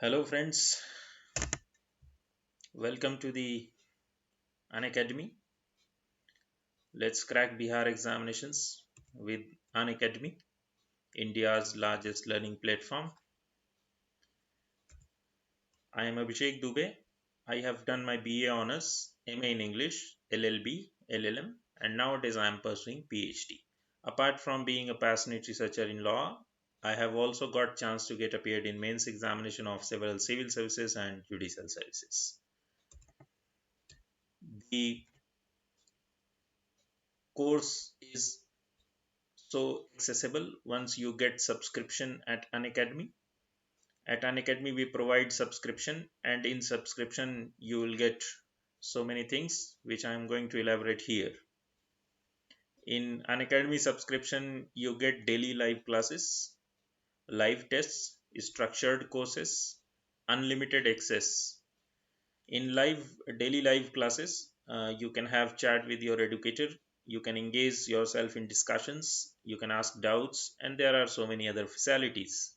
Hello, friends. Welcome to the Unacademy. Let's crack Bihar examinations with Unacademy, India's largest learning platform. I am Abhishek Dubey. I have done my BA Honors, MA in English, LLB, LLM, and nowadays I am pursuing PhD. Apart from being a passionate researcher in law, I have also got chance to get appeared in mains examination of several civil services and judicial services. The course is so accessible once you get subscription at Unacademy. At Unacademy we provide subscription, and in subscription you will get so many things which I am going to elaborate here. In Unacademy subscription you get daily live classes, live tests, structured courses, unlimited access. In daily live classes, you can have chat with your educator, you can engage yourself in discussions, you can ask doubts, and there are so many other facilities.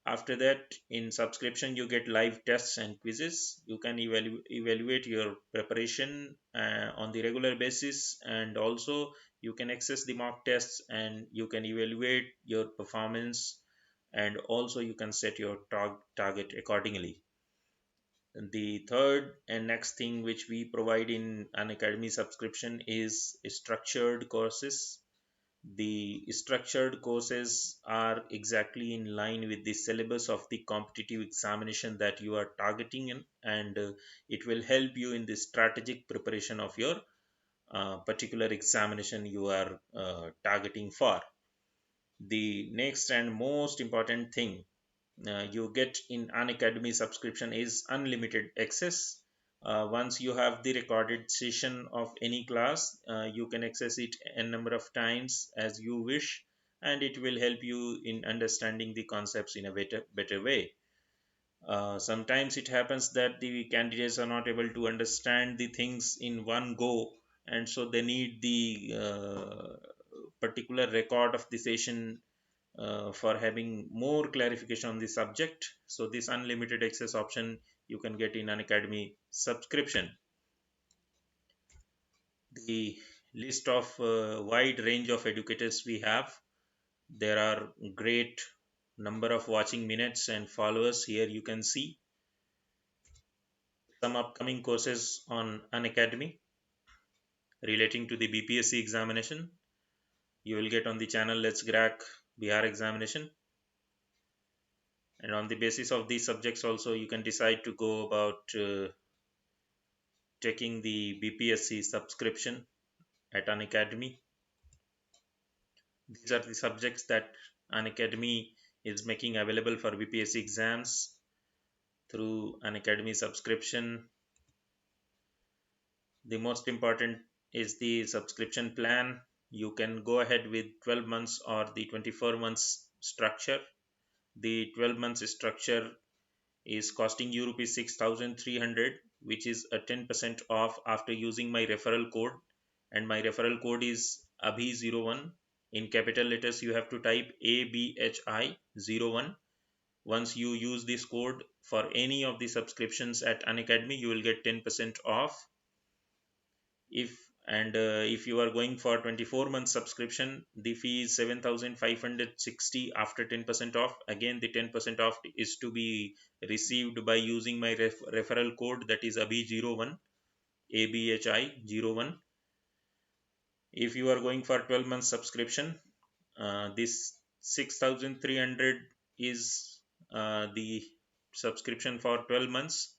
After that, in subscription you get live tests and quizzes. You can evaluate your preparation on the regular basis, and also you can access the mock tests and you can evaluate your performance, and also you can set your target accordingly. The third and next thing which we provide in Unacademy subscription is structured courses. The structured courses are exactly in line with the syllabus of the competitive examination that you are targeting in, and it will help you in the strategic preparation of your particular examination you are targeting for. The next and most important thing you get in Unacademy subscription is unlimited access. Once you have the recorded session of any class, you can access it a number of times as you wish, and it will help you in understanding the concepts in a better way. Sometimes it happens that the candidates are not able to understand the things in one go, and so they need the particular record of the session for having more clarification on the subject. So this unlimited access option you can get in Unacademy subscription. The list of wide range of educators we have, there are great number of watching minutes and followers. Here you can see some upcoming courses on Unacademy relating to the BPSC examination. You will get on the channel Let's Crack Bihar examination, and on the basis of these subjects also you can decide to go about taking the BPSC subscription at Unacademy. These are the subjects that Unacademy is making available for BPSC exams through Unacademy subscription. The most important is the subscription plan. You can go ahead with 12 months or the 24 months structure. The 12 months structure is costing you rupees 6,300, which is a 10% off after using my referral code, and my referral code is abhi01. In capital letters you have to type abhi01. Once you use this code for any of the subscriptions at Unacademy, you will get 10% off. If you are going for 24 month subscription, the fee is 7,560 after 10% off. Again, the 10% off is to be received by using my referral code, that is abhi01, abhi01. If you are going for 12 month subscription, this 6,300 is the subscription for 12 months.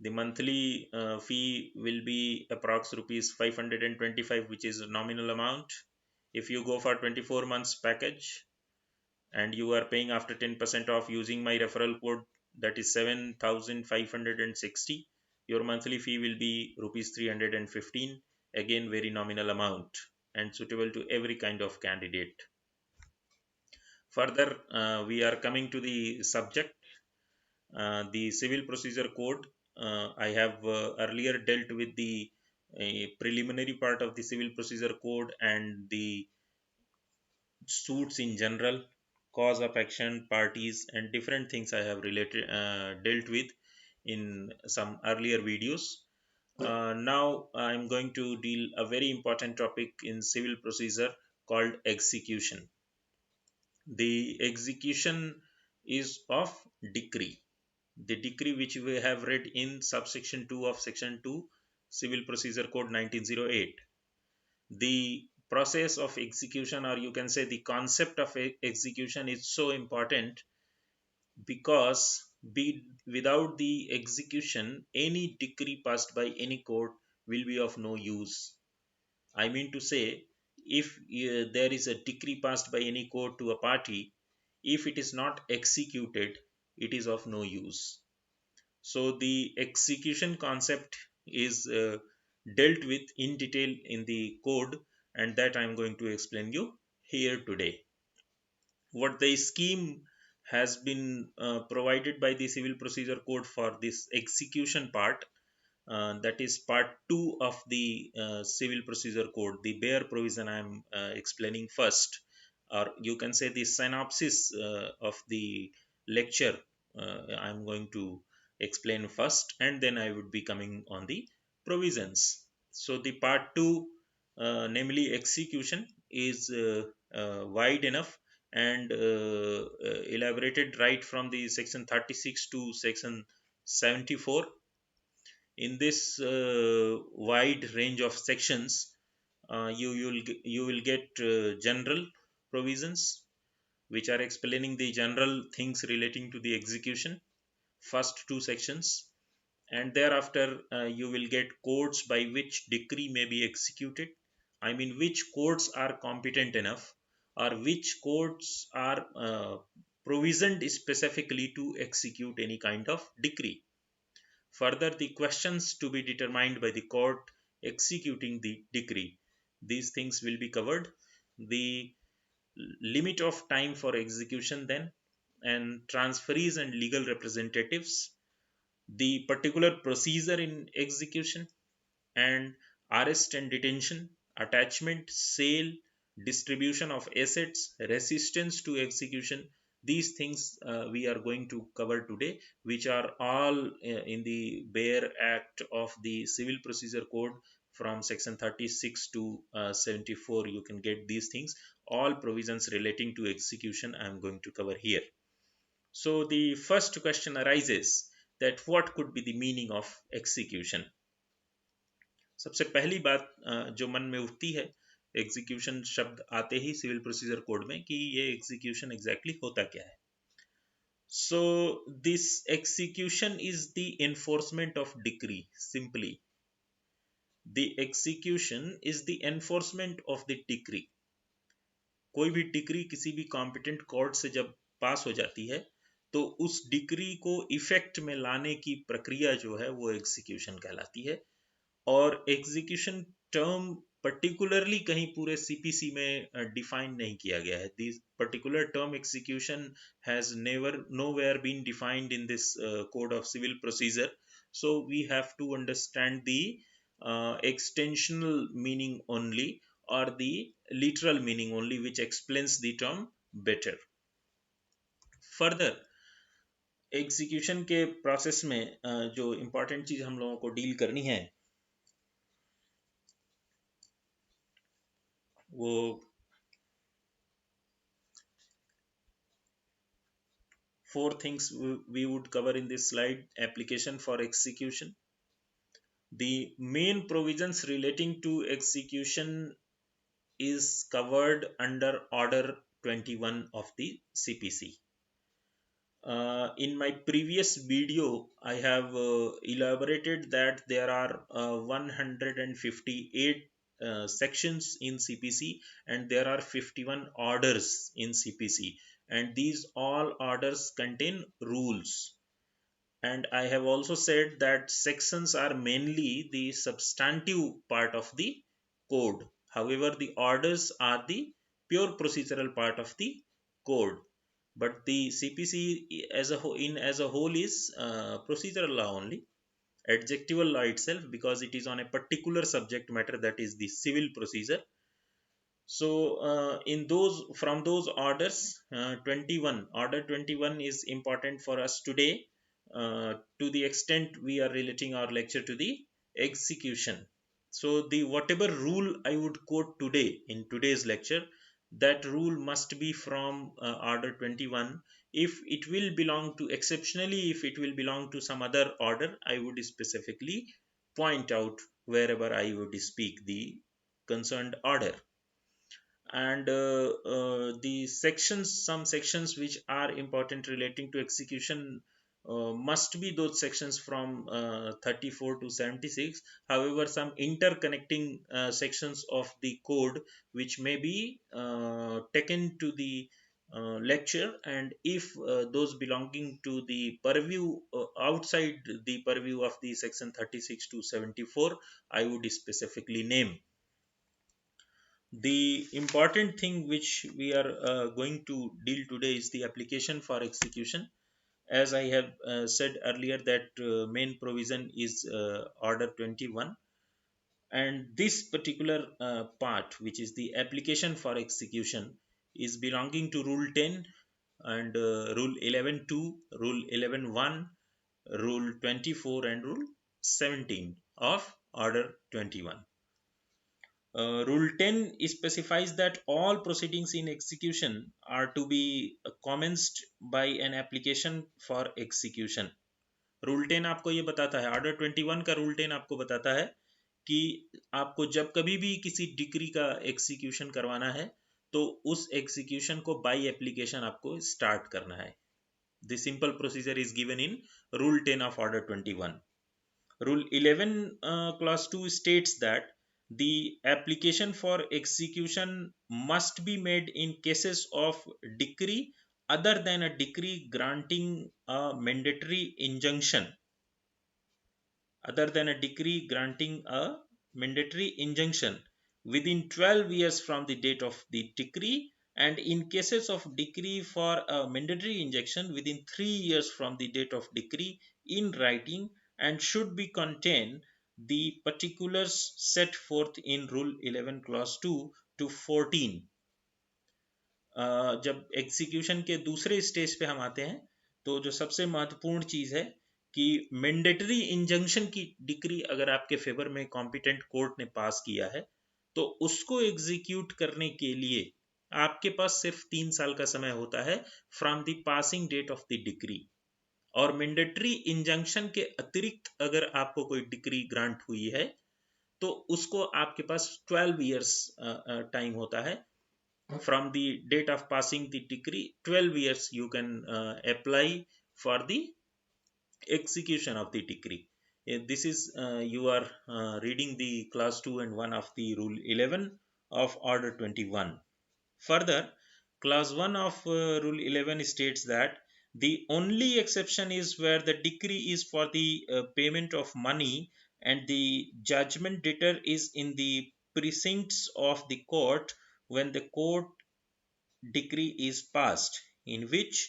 The monthly fee will be approx rupees 525, which is a nominal amount. If you go for 24 months package and you are paying after 10% off using my referral code, that is 7,560, your monthly fee will be rupees 315. Again, very nominal amount and suitable to every kind of candidate. Further, we are coming to the subject, the civil procedure code. I have earlier dealt with the preliminary part of the civil procedure code and the suits in general. cause of action, parties, and different things I have related dealt with in some earlier videos. Now I'm going to deal a very important topic in civil procedure called execution. The execution is of decree. The decree which we have read in subsection 2 of section 2 Civil Procedure Code 1908. The process of execution, or you can say the concept of execution, is so important because without the execution, any decree passed by any court will be of no use. I mean to say, if there is a decree passed by any court to a party, if it is not executed, it is of no use. So the execution concept is dealt with in detail in the code, and that I am going to explain you here today. What the scheme has been provided by the Civil Procedure Code for this execution part, that is part 2 of the Civil Procedure Code, the bare provision I am explaining first, or you can say the synopsis of the lecture I am going to explain first, and then I would be coming on the provisions. So the part 2, namely execution, is wide enough and elaborated right from the section 36 to section 74. In this wide range of sections, you will get general provisions which are explaining the general things relating to the execution, first two sections, and thereafter you will get codes by which decree may be executed. I mean, which courts are competent enough, or which courts are provisioned specifically to execute any kind of decree. Further, the questions to be determined by the court executing the decree. These things will be covered. The limit of time for execution then, and transferees and legal representatives, the particular procedure in execution, and arrest and detention, attachment, sale, distribution of assets, resistance to execution. These things we are going to cover today, which are all in the bare act of the Civil Procedure Code from section 36 to 74. You can get these things. All provisions relating to execution I am going to cover here. So the first question arises that what could be the meaning of execution. सबसे पहली बात जो मन में उठती है execution शब्द आते ही सिविल प्रोसीजर कोड में कि ये एग्जीक्यूशन एग्जैक्टली होता क्या है. So this execution is the enforcement of decree. Simply, the execution is the enforcement of the decree. कोई भी डिक्री किसी भी कॉम्पिटेंट कोर्ट से जब पास हो जाती है तो उस डिक्री को इफेक्ट में लाने की प्रक्रिया जो है वो एग्जीक्यूशन कहलाती है. और एग्जीक्यूशन टर्म पर्टिकुलरली कहीं पूरे सीपीसी में डिफाइन नहीं किया गया है. This particular term execution has never nowhere been defined in this code of civil procedure. So we have to understand the extensional meaning only, or the literal meaning only, which explains the term better. Further, execution के process में जो important चीज हम लोगों को deal करनी है वो 4 things we would cover in this slide. Application for execution. The main provisions relating to execution is covered under Order 21 of the CPC. In my previous video, I have elaborated that there are 158 sections in CPC, and there are 51 orders in CPC, and these all orders contain rules. And I have also said that sections are mainly the substantive part of the code. However, the orders are the pure procedural part of the code. But the CPC as a whole is procedural law only, adjectival law itself, because it is on a particular subject matter, that is the civil procedure. So in those, from those orders, 21 order 21 is important for us today, to the extent we are relating our lecture to the execution. So the whatever rule I would quote today in today's lecture, that rule must be from order 21. If it will belong to, exceptionally if it will belong to some other order, I would specifically point out wherever I would speak the concerned order. And the sections, some sections which are important relating to execution, must be those sections from 34 to 76. However, some interconnecting sections of the code which may be taken to the lecture, and if those belonging to the purview, outside the purview of the section 36 to 74, I would specifically name. The important thing which we are going to deal today is the application for execution. As I have said earlier, that main provision is order 21, and this particular part, which is the application for execution, is belonging to rule 10 and rule 11.2, rule 11.1, rule 24 and rule 17 of order 21. Rule 10 specifies that all proceedings in execution are to be commenced by an application for execution. Rule 10 आपको ये बताता है, order 21 का rule 10 आपको बताता है कि आपको जब कभी भी किसी डिक्री का एग्जीक्यूशन करवाना है तो उस एग्जीक्यूशन को बाय एप्लीकेशन आपको स्टार्ट करना है. The simple procedure is given in rule 10 of order 21. Rule 11 clause 2 states that the application for execution must be made in cases of decree other than a decree granting a mandatory injunction, other than a decree granting a mandatory injunction within 12 years from the date of the decree, and in cases of decree for a mandatory injunction within 3 years from the date of decree in writing, and should be contain the particulars set forth in rule 11 clause 2 to 14. जब execution के दूसरे stage पे हम आते हैं तो जो सबसे महत्वपूर्ण चीज है कि मैंडेटरी इंजंक्शन की डिक्री अगर आपके फेवर में कॉम्पिटेंट कोर्ट ने पास किया है तो उसको एग्जीक्यूट करने के लिए आपके पास सिर्फ 3 साल का समय होता है from the passing date of the decree. और मैंडेटरी इंजंक्शन के अतिरिक्त अगर आपको कोई डिक्री ग्रांट हुई है तो उसको आपके पास 12 years टाइम होता है. From the date of passing the decree, 12 years you can apply for the execution of the decree. This is you are reading the clause 2 and 1 of the rule 11 of order 21. Further, clause 1 of rule 11 states that the only exception is where the decree is for the payment of money and the judgment debtor is in the precincts of the court when the court decree is passed, in which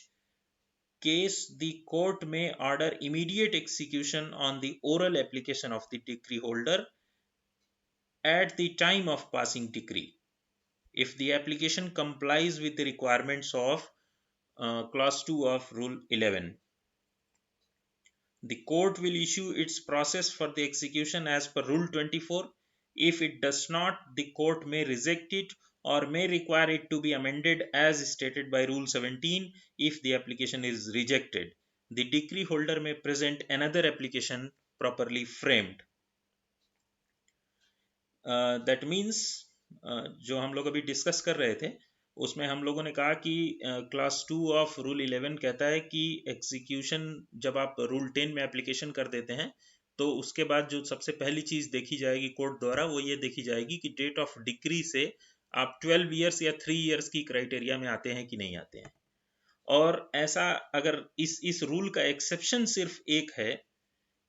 case the court may order immediate execution on the oral application of the decree holder at the time of passing decree, if the application complies with the requirements of clause 2 of rule 11. The court will issue its process for the execution as per rule 24. If it does not, the court may reject it or may require it to be amended as stated by rule 17. If the application is rejected, the decree holder may present another application properly framed. That means जो हम लोग अभी discuss कर रहे थे उसमें हम लोगों ने कहा कि क्लास 2 ऑफ रूल 11 कहता है कि एग्जीक्यूशन जब आप रूल 10 में एप्लीकेशन कर देते हैं तो उसके बाद जो सबसे पहली चीज देखी जाएगी कोर्ट द्वारा वो ये देखी जाएगी कि डेट ऑफ डिक्री से आप 12 इयर्स या 3 इयर्स की क्राइटेरिया में आते हैं कि नहीं आते हैं. और ऐसा अगर इस रूल का एक्सेप्शन सिर्फ एक है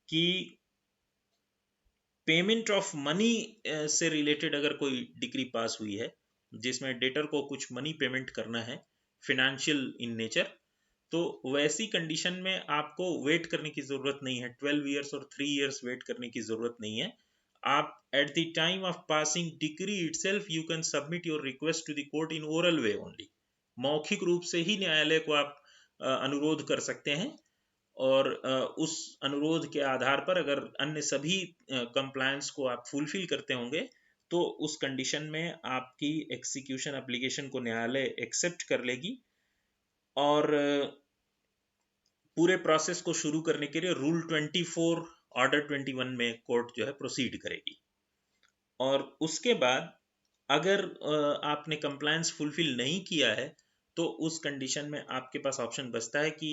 कि पेमेंट ऑफ मनी से रिलेटेड अगर कोई डिक्री पास हुई है जिसमें डेटर को कुछ मनी पेमेंट करना है फिनेंशियल इन नेचर, तो वैसी कंडीशन में आपको वेट करने की जरूरत नहीं है. 12 इयर्स और 3 इयर्स वेट करने की जरूरत नहीं है. आप at the time of passing decree itself you can submit your request to the court in oral way only. मौखिक रूप से ही न्यायालय को आप अनुरोध कर सकते हैं, और उस अनुरोध के आधार पर अगर अन्य सभी कंप्लायंस को आप फुलफिल करते होंगे तो उस कंडीशन में आपकी एक्सिक्यूशन एप्लीकेशन को न्यायालय एक्सेप्ट कर लेगी, और पूरे प्रोसेस को शुरू करने के लिए रूल 24 ऑर्डर 21 में कोर्ट जो है प्रोसीड करेगी। और उसके बाद अगर आपने कंप्लायंस फुलफिल नहीं किया है तो उस कंडीशन में आपके पास ऑप्शन बचता है कि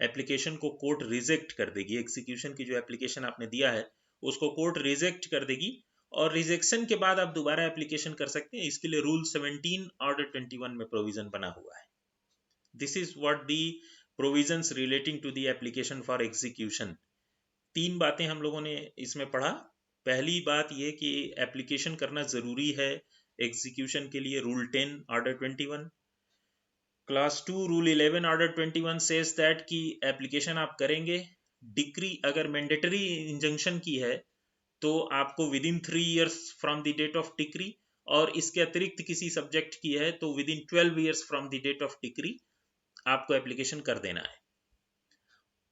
एप्लीकेशन को कोर्ट रिजेक्ट कर देगी। एग्जीक्यूशन की जो एप्लीकेशन आपने दिया है उसको कोर्ट रिजेक्ट कर देगी, और रिजेक्शन के बाद आप दोबारा एप्लीकेशन कर सकते हैं। इसके लिए रूल 17 ऑर्डर 21 में प्रोविजन बना हुआ है। This is what the provisions relating to the application for execution. 3 बातें हम लोगों ने इसमें पढ़ा। पहली बात ये कि एप्लीकेशन करना जरूरी है एग्जीक्यूशन के लिए, rule 10 order 21। Class 2 rule 11 order 21 says that कि एप्लीकेशन आप करेंगे, डिक्री अगर मैंडेटरी इंजंक्शन की है तो आपको within 3 years from the date of decree, और इसके अतिरिक्त किसी सब्जेक्ट की है तो within 12 years from the date of decree आपको एप्लीकेशन कर देना है।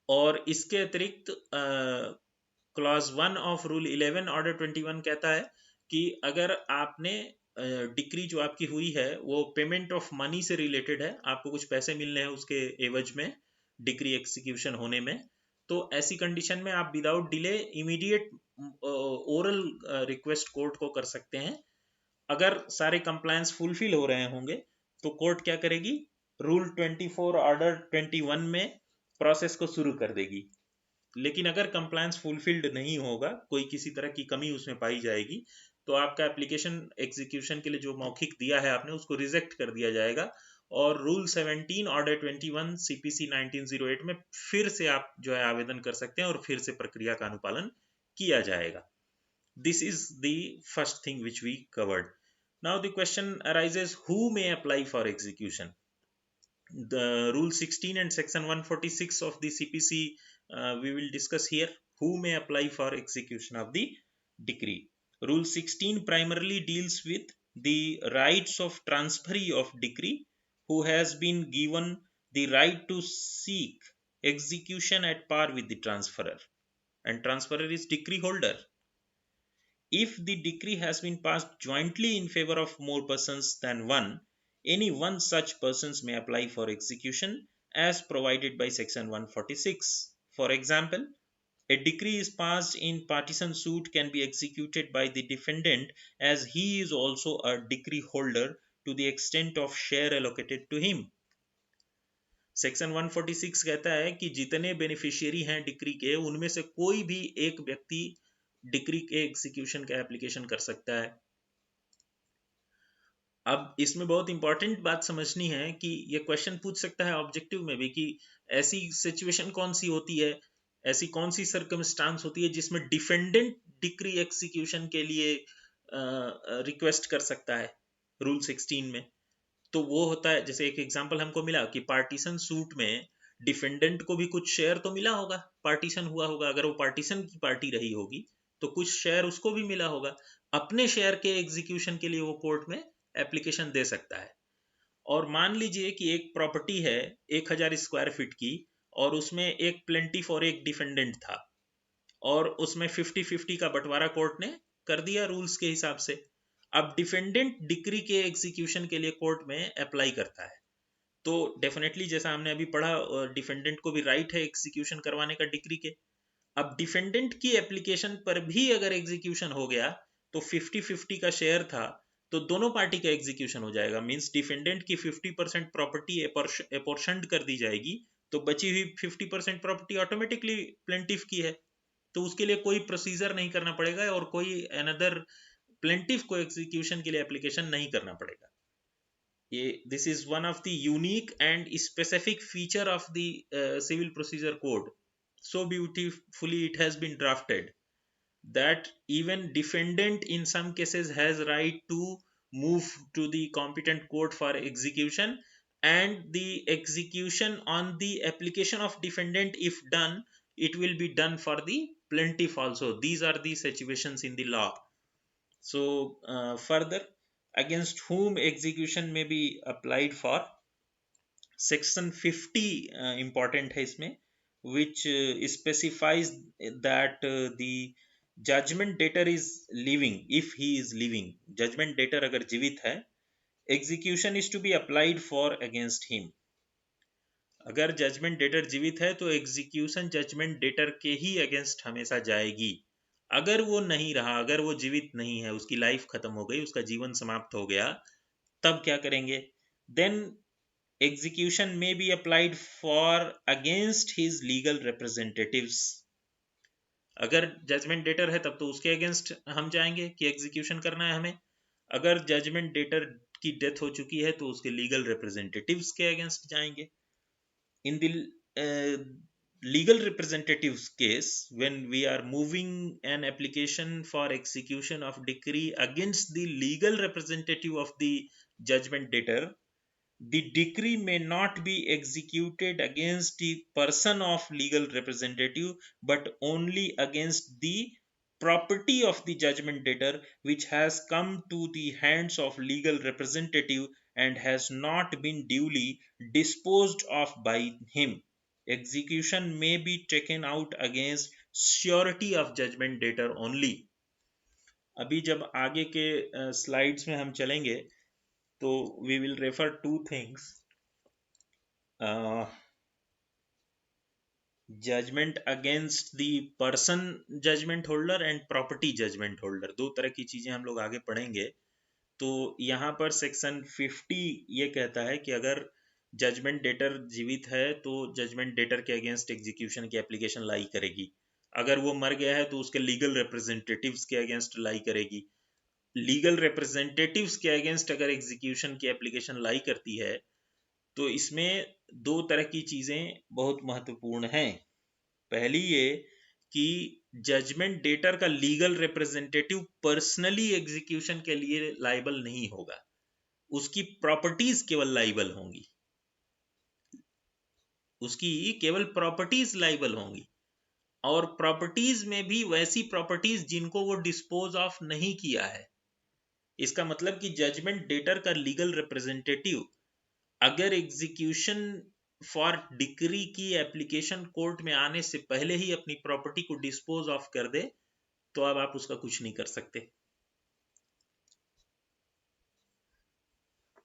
और इसके अतिरिक्त क्लॉज 1 ऑफ रूल 11 ऑर्डर 21 कहता है कि अगर आपने डिक्री जो आपकी हुई है वो पेमेंट ऑफ मनी से रिलेटेड है, आपको कुछ पैसे मिलने हैं उसके एवज में डिक्री एग्जीक्यूशन होने में, तो ऐसी कंडीशन में आप without delay immediate oral request court को कर सकते हैं। अगर सारे कंप्लायंस फुलफिल हो रहे होंगे तो कोर्ट क्या करेगी, रूल 24 ऑर्डर 21 में प्रोसेस को शुरू कर देगी। लेकिन अगर कंप्लायंस फुलफिल्ड नहीं होगा, कोई किसी तरह की कमी उसमें पाई जाएगी, तो आपका एप्लीकेशन एग्जीक्यूशन के लिए जो मौखिक दिया है आपने उसको रिजेक्ट कर दिया जाएगा, और रूल 17 ऑर्डर 21 सीपीसी 1908 में फिर से आप जो है आवेदन कर सकते हैं और फिर से प्रक्रिया का अनुपालन किया जाएगा। This is the first thing which we covered. Now the question arises, who may apply for execution? The rule 16 and section 146 of the CPC we will discuss here. Who may apply for execution of the decree? Rule 16 primarily deals with the rights of transferee of decree who has been given the right to seek execution at par with the transferor, and transferor is decree holder. If the decree has been passed jointly in favor of more persons than one, any one such persons may apply for execution as provided by section 146. For example, a decree is passed in partition suit can be executed by the defendant as he is also a decree holder to the extent of share allocated to him. Section 146 कहता है कि जितने beneficiary हैं decree के, उनमें से कोई भी एक व्यक्ति डिक्री के एग्जीक्यूशन का एप्लीकेशन कर सकता है। अब इसमें बहुत इंपॉर्टेंट बात समझनी है कि ये क्वेश्चन पूछ सकता है ऑब्जेक्टिव में भी कि ऐसी सिचुएशन कौन सी होती है, ऐसी कौन सी सर्कमस्टांस होती है जिसमें डिफेंडेंट डिक्री एग्जीक्यूशन के लिए रिक्वेस्ट कर सकता है रूल 16 में। तो वो होता है, जैसे एक एग्जांपल हमको मिला कि पार्टीशन सूट में डिफेंडेंट को भी कुछ शेयर तो मिला होगा, पार्टीशन हुआ होगा, अगर वो पार्टीशन की पार्टी रही होगी तो कुछ शेयर उसको भी मिला होगा। अपने शेयर के एग्जीक्यूशन के लिए वो कोर्ट में एप्लीकेशन दे सकता है। और मान लीजिए कि एक प्रॉपर्टी है 1000 स्क्वायर फीट की, और उसमें एक प्लेंटिफ और एक डिफेंडेंट था, और उसमें 50-50 का बंटवारा कोर्ट ने कर दिया रूल्स के हिसाब से। अब डिफेंडेंट डिक्री के एग्जीक्यूशन के लिए कोर्ट में अप्लाई करता है, तो डेफिनेटली जैसा हमने अभी पढ़ा, डिफेंडेंट को भी राइट है एग्जीक्यूशन करवाने का डिक्री के। अब डिफेंडेंट की एप्लीकेशन पर भी अगर एग्जीक्यूशन हो गया तो 50-50 का शेयर था तो दोनों पार्टी का एग्जीक्यूशन हो जाएगा। मींस डिफेंडेंट की 50% प्रॉपर्टी एपोर्शन्ड कर दी जाएगी, तो बची हुई 50% प्रॉपर्टी ऑटोमेटिकली प्लेंटिफ की है, तो उसके लिए कोई प्रोसीजर नहीं करना पड़ेगा और कोई अनदर प्लेंटिफ को एग्जीक्यूशन के लिए एप्लीकेशन नहीं करना पड़ेगा। This is one of the unique and specific feature of the civil procedure code. So beautifully it has been drafted that even defendant in some cases has right to move to the competent court for execution, and the execution on the application of defendant if done it will be done for the plaintiff also. These are the situations in the law. So further, against whom execution may be applied for, section 50 important है इसमें, which specifies that the judgment debtor is living. If he is living, judgment debtor अगर जीवित है, execution is to be applied for against him. अगर judgement debtor जीवित है तो execution judgement debtor के ही अगेंस्ट हमेशा जाएगी. अगर वो नहीं रहा, अगर वो जीवित नहीं है, उसकी लाइफ खत्म हो गई, उसका जीवन समाप्त हो गया, तब क्या करेंगे? Then execution may be applied for against his legal representatives. अगर जजमेंट डेटर है तब तो उसके अगेंस्ट हम जाएंगे कि एग्जीक्यूशन करना है हमें. अगर जजमेंट डेटर की डेथ हो चुकी है तो उसके लीगल रिप्रेजेंटेटिव्स के अगेंस्ट जाएंगे. In the legal representatives case, when we are moving an application for execution of decree against the legal representative of the judgment debtor, the decree may not be executed against the person of legal representative but only against the property of the judgment debtor which has come to the hands of legal representative and has not been duly disposed of by him. Execution may be taken out against surety of judgment debtor only. अभी जब आगे के slides में हम चलेंगे तो we will refer two things. Judgment against the person judgment holder and property judgment holder, दो तरह की चीजें हम लोग आगे पढ़ेंगे. तो यहाँ पर सेक्शन 50 ये कहता है कि अगर जजमेंट डेटर जीवित है तो जजमेंट डेटर के अगेंस्ट एग्जीक्यूशन की एप्लीकेशन लाई करेगी. अगर वो मर गया है तो उसके लीगल रिप्रेजेंटेटिव्स के अगेंस्ट लाई करेगी. लीगल रिप्रेजेंटेटिव्स के अगेंस्ट अगर एग्जीक्यूशन की एप्लीकेशन लाई करती है तो इसमें दो तरह की चीजें बहुत महत्वपूर्ण हैं. पहली ये कि जजमेंट डेटर का लीगल रिप्रेजेंटेटिव पर्सनली एग्जीक्यूशन के लिए लाइबल नहीं होगा, उसकी प्रॉपर्टीज केवल लाइबल होंगी, उसकी केवल प्रॉपर्टीज लाइबल होंगी. और प्रॉपर्टीज में भी वैसी प्रॉपर्टीज जिनको वो डिस्पोज ऑफ नहीं किया है. इसका मतलब कि जजमेंट डेटर का लीगल रिप्रेजेंटेटिव अगर एग्जीक्यूशन फॉर डिक्री की एप्लीकेशन कोर्ट में आने से पहले ही अपनी प्रॉपर्टी को डिस्पोज ऑफ कर दे तो अब आप उसका कुछ नहीं कर सकते,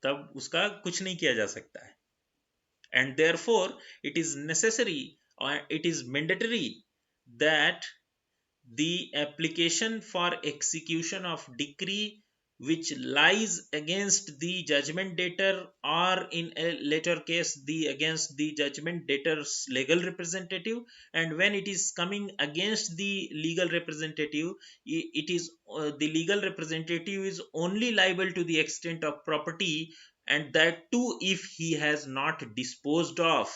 तब उसका कुछ नहीं किया जा सकता है. And therefore it is necessary और it is mandatory that the application for execution of decree which lies against the judgment debtor or in a later case the against the judgment debtor's legal representative, and when it is coming against the legal representative, it is the legal representative is only liable to the extent of property, and that too if he has not disposed of.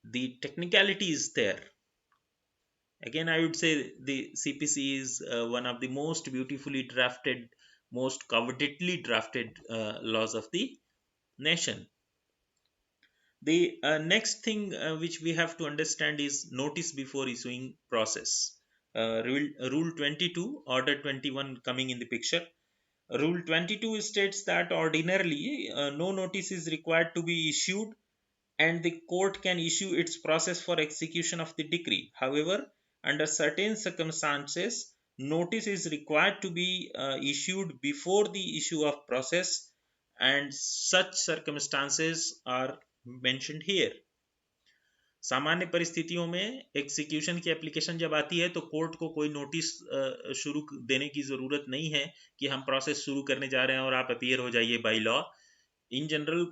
The technicality is there. Again, I would say the CPC is one of the most beautifully drafted, most covetedly drafted laws of the nation. The next thing which we have to understand is notice before issuing process. Rule 22, Order 21 coming in the picture. Rule 22 states that ordinarily no notice is required to be issued and the court can issue its process for execution of the decree. However, under certain circumstances, notice is required to be issued before the issue of process, and such circumstances are mentioned here. सामान्य परिस्थितियों में execution की application जब आती है तो court को कोई नोटिस शुरू देने की ज़रूरत नहीं है कि हम प्रोसेस शुरू करने जा रहे हैं और आप अपीयर हो जाइए by law. In general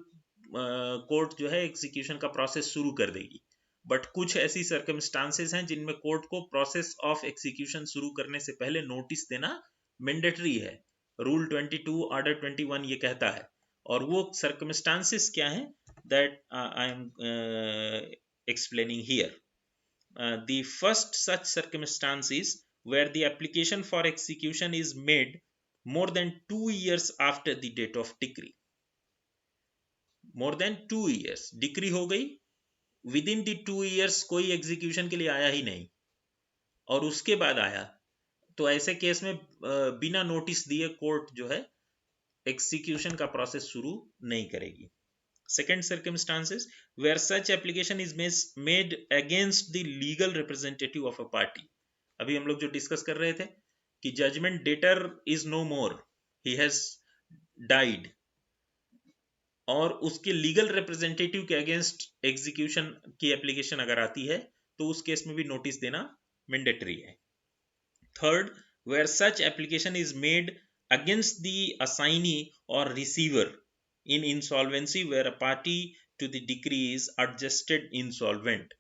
court जो है एग्जीक्यूशन का प्रोसेस शुरू कर देगी, बट कुछ ऐसी सर्कमस्टांसेस हैं जिनमें कोर्ट को प्रोसेस ऑफ एग्जीक्यूशन शुरू करने से पहले नोटिस देना मैंडेटरी है. रूल 22 ऑर्डर 21 ये कहता है. और वो सर्कमस्टांसेस क्या हैं that I am explaining here. The first such circumstance is where the application for execution is made more than 2 years after the date of decree. More than 2 years, decree हो गई with in the 2 years कोई execution के लिए आया ही नहीं और उसके बाद आया, तो ऐसे केस में बिना नोटिस दिए कोर्ट जो है एग्जीक्यूशन का प्रोसेस शुरू नहीं करेगी. Second circumstances where such application is made against the legal representative of a party. अभी हम लोग जो डिस्कस कर रहे थे कि judgment debtor is no more, he has died, और उसके लीगल रिप्रेजेंटेटिव के अगेंस्ट एग्जीक्यूशन की एप्लीकेशन अगर आती है तो उस केस में भी नोटिस देना मैंडेटरी है. Third, where such application is made against the assignee or receiver in insolvency where a party to the decree is adjusted insolvent.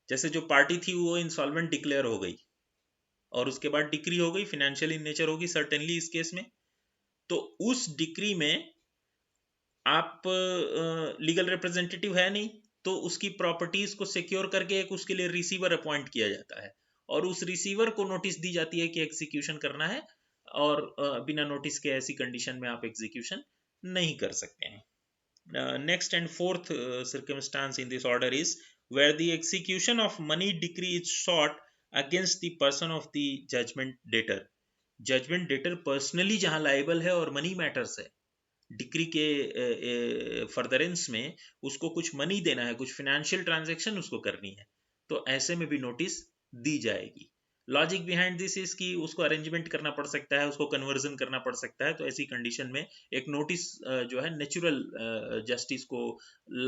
जैसे जो पार्टी थी वो इंसॉल्वेंट डिक्लेयर हो गई और उसके बाद डिक्री हो गई, फिनेंशियल इन नेचर होगी सर्टेनली इस केस में, तो उस डिक्री में आप लीगल रिप्रेजेंटेटिव है नहीं, तो उसकी प्रॉपर्टीज को सिक्योर करके एक उसके लिए रिसीवर अपॉइंट किया जाता है और उस रिसीवर को नोटिस दी जाती है कि एग्जीक्यूशन करना है और बिना नोटिस के ऐसी कंडीशन में आप एग्जीक्यूशन नहीं कर सकते हैं. Next and fourth circumstance in this order is where the execution of money decree is sought against the person of the judgment debtor. Judgment debtor personally जहां लाइबल है और मनी मैटर्स है, डिक्री के furtherance में उसको कुछ money देना है, कुछ फाइनेंशियल ट्रांजैक्शन उसको करनी है, तो ऐसे में भी नोटिस दी जाएगी. लॉजिक बिहाइंड दिस इज कि उसको अरेंजमेंट करना पड़ सकता है, उसको कन्वर्जन करना पड़ सकता है, तो ऐसी कंडीशन में एक नोटिस जो है नेचुरल जस्टिस को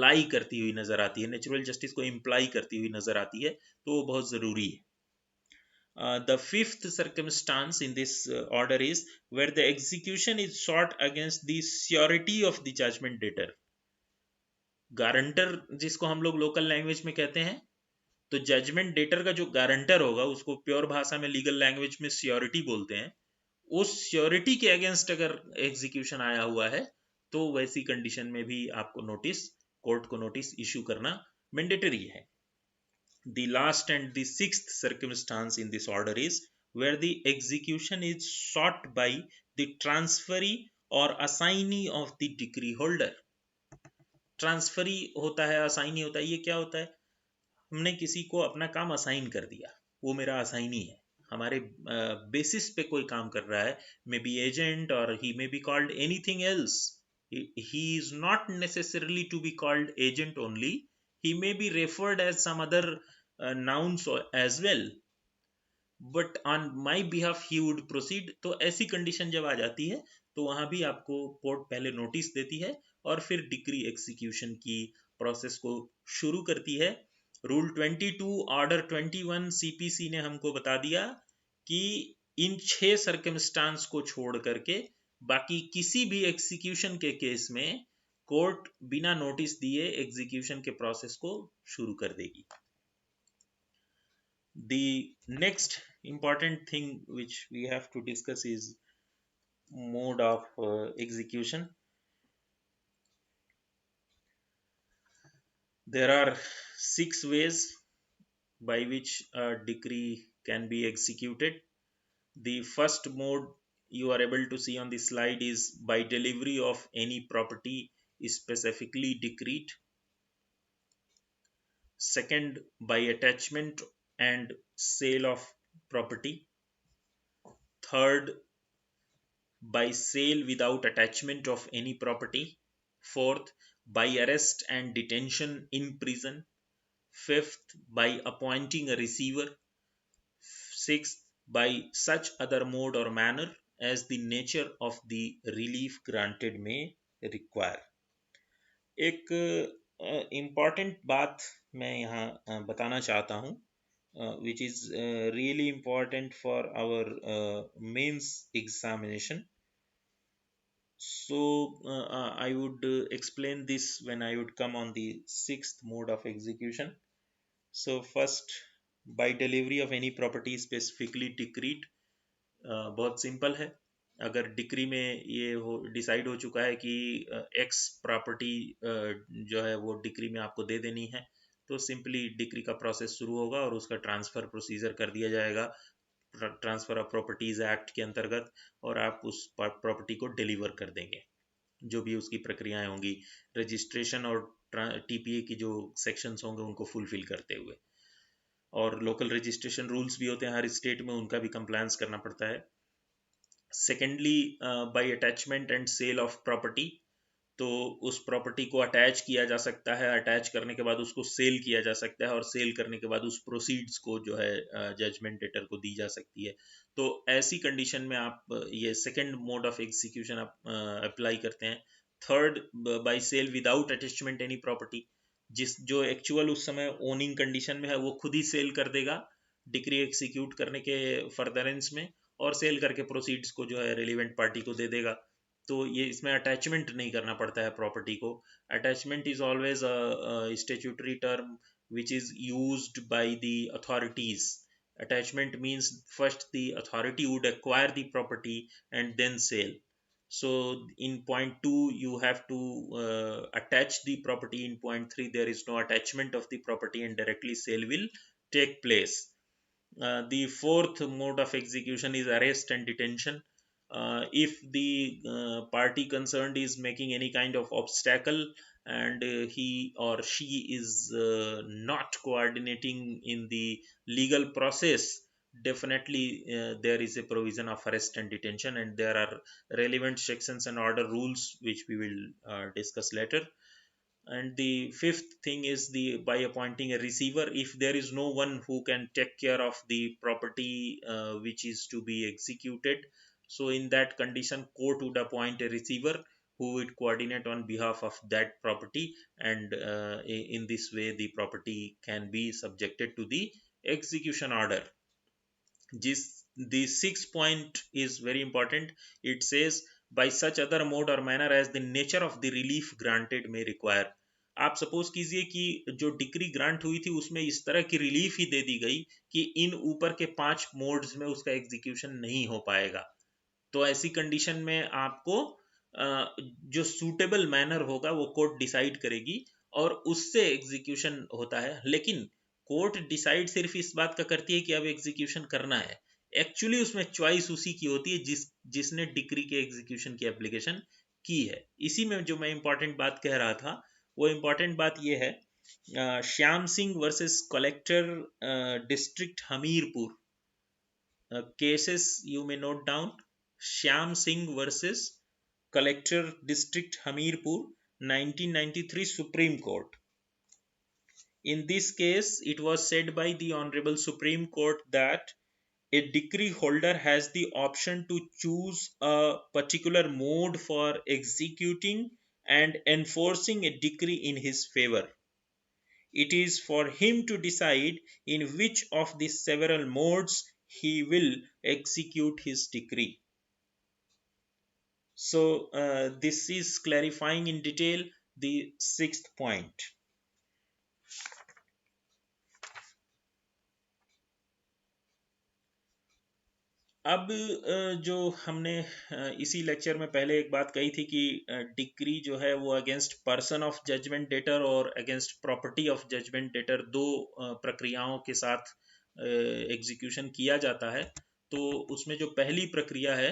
लाई करती हुई नजर आती है, नेचुरल जस्टिस को इम्प्लाई करती हुई नजर आती है, तो वो बहुत जरूरी है. The fifth circumstance in this order is where the execution is sought against the surety of the judgment debtor. Guarantor जिसको हम लोग लोकल लैंग्वेज में कहते हैं, तो जजमेंट डेटर का जो गारंटर होगा उसको प्योर भाषा में लीगल लैंग्वेज में श्योरिटी बोलते हैं. उस श्योरिटी के अगेंस्ट अगर एग्जीक्यूशन आया हुआ है तो वैसी कंडीशन में भी आपको नोटिस, कोर्ट को नोटिस इशू करना मैंडेटरी है. The last and the sixth circumstance in this order is where the execution is sought by the transferee or assignee of the decree holder. Transferee होता है, assignee होता है. ये क्या होता है? हमने किसी को अपना काम असाइन कर दिया, वो मेरा असाइनी है, हमारे बेसिस पे कोई काम कर रहा है, मे बी एजेंट और he may be called anything else. he is not necessarily to be called agent only, he may be referred as some other nouns as well, but on my behalf he would proceed. तो ऐसी condition जब आ जाती है तो वहां भी आपको court पहले नोटिस देती है और फिर डिक्री एग्जीक्यूशन की प्रोसेस को शुरू करती है. रूल 22 ऑर्डर 21 सीपीसी ने हमको बता दिया कि इन 6 सर्कमस्टांस को छोड़ करके बाकी किसी भी एग्जीक्यूशन के केस में कोर्ट बिना नोटिस दिए एग्जीक्यूशन के प्रोसेस को शुरू कर देगी. The next important thing which we have to discuss is mode of execution. There are 6 ways by which a decree can be executed. The first mode you are able to see on the slide is by delivery of any property is specifically decreed. Second, by attachment and sale of property. Third, by sale without attachment of any property. Fourth, by arrest and detention in prison. Fifth, by appointing a receiver. Sixth, by such other mode or manner as the nature of the relief granted may require. एक important बात मैं यहाँ बताना चाहता हूँ, which is really important for our mains examination. So I would explain this when I would come on the 6th mode of execution. So first, by delivery of any property specifically decreed. बहुत simple है. अगर decree में ये decide हो चुका है कि x property जो है वो डिक्री में आपको दे देनी है, तो सिंपली डिक्री का प्रोसेस शुरू होगा और उसका ट्रांसफर प्रोसीजर कर दिया जाएगा ट्रांसफर ऑफ प्रॉपर्टीज एक्ट के अंतर्गत, और आप उस प्रॉपर्टी को डिलीवर कर देंगे. जो भी उसकी प्रक्रियाएं होंगी, रजिस्ट्रेशन और टीपीए की जो सेक्शंस होंगे उनको फुलफिल करते हुए। और लोकल रजिस्ट्रेशन रूल्स भी होते हैं हर स्टेट में, उनका भी कंप्लायंस करना पड़ता है। Secondly, by attachment and sale of property, तो उस प्रॉपर्टी को अटैच किया जा सकता है, अटैच करने के बाद उसको सेल किया जा सकता है, और सेल करने के बाद उस प्रोसीड्स को जो है जजमेंट डेटर को दी जा सकती है। तो ऐसी कंडीशन में आप ये सेकंड मोड ऑफ एग्जीक्यूशन आप अप्लाई करते हैं। Third, by sale without attachment any property, जिस जो एक्चुअल उस समय ओनिंग कंडीशन में है वो खुद ही सेल कर देगा डिक्री एग्जीक्यूट करने के फर्दरेंस में, और सेल करके प्रोसीड्स को जो है रिलीवेंट पार्टी को दे देगा। तो ये इसमें अटैचमेंट नहीं करना पड़ता है प्रॉपर्टी को। Attachment is always a statutory term which is used by the authorities. Attachment means first the authority would acquire the property and then sell. So in point 2 you have to attach the property. In point 3 there is no attachment of the property and directly sale will take place. The fourth mode of execution is arrest and detention. If the party concerned is making any kind of obstacle, and he or she is not coordinating in the legal process, definitely there is a provision of arrest and detention, and there are relevant sections and order rules which we will discuss later. And the fifth thing is the by appointing a receiver. If there is no one who can take care of the property which is to be executed, so in that condition court would appoint a receiver who would coordinate on behalf of that property, and in this way the property can be subjected to the execution order. The sixth point is very important. It says by such other mode or manner as the nature of the relief granted may require. आप suppose कीजिए कि जो decree grant हुई थी उसमें इस तरह की रिलीफ ही दे दी गई कि इन ऊपर के 5 मोड्स में उसका एग्जीक्यूशन नहीं हो पाएगा, तो ऐसी कंडीशन में आपको जो सूटेबल मैनर होगा वो कोर्ट डिसाइड करेगी और उससे एग्जीक्यूशन होता है। लेकिन कोर्ट डिसाइड सिर्फ इस बात का करती है कि अब एग्जीक्यूशन करना है, एक्चुअली उसमें चॉइस उसी की होती है जिसने डिक्री के एग्जीक्यूशन की एप्लीकेशन की है। इसी में जो मैं इंपॉर्टेंट बात कह रहा था वो इंपॉर्टेंट बात ये है, Shyam Singh versus collector district Hamirpur, cases you may note down: Shyam Singh versus Collector District Hamirpur, 1993 Supreme Court. In this case, it was said by the Honorable Supreme Court that a decree holder has the option to choose a particular mode for executing and enforcing a decree in his favor. It is for him to decide in which of the several modes he will execute his decree. So this is clarifying in detail the sixth point. अब जो हमने इसी lecture में पहले एक बात कही थी कि डिक्री जो है वो against person of judgment debtor और against property of judgment debtor दो प्रक्रियाओं के साथ एग्जीक्यूशन किया जाता है। तो उसमें जो पहली प्रक्रिया है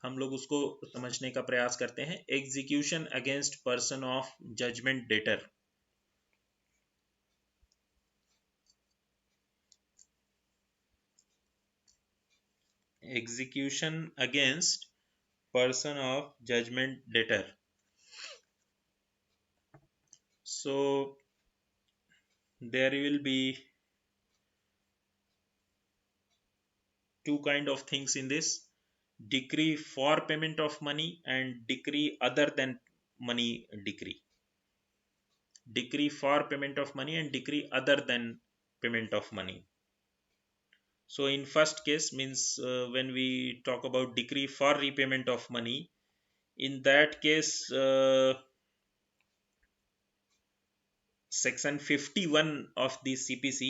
हम लोग उसको समझने का प्रयास करते हैं, execution against person of judgment debtor. execution against person of judgment debtor. So there will be two kind of things in this: decree for payment of money and decree other than money decree. Decree for payment of money and decree other than payment of money. So in first case means when we talk about decree for repayment of money, in that case section 51 of the CPC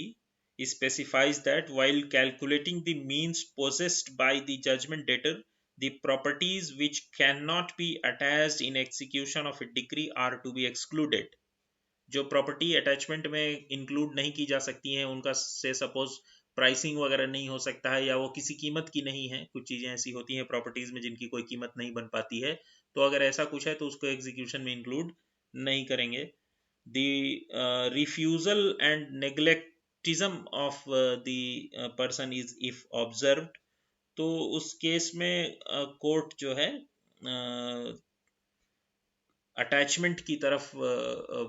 specifies that while calculating the means possessed by the judgment debtor, the properties which cannot be attached in execution of a decree are to be excluded. जो property attachment में include नहीं की जा सकती हैं उनका से suppose pricing वगैरह नहीं हो सकता है, या वो किसी कीमत की नहीं है, कुछ चीज़ें ऐसी होती हैं प्रॉपर्टीज में जिनकी कोई कीमत नहीं बन पाती है, तो अगर ऐसा कुछ है तो उसको एग्जीक्यूशन में इंक्लूड नहीं करेंगे। The refusal and neglectism of the person is if observed, तो उस केस में कोर्ट जो है अटैचमेंट की तरफ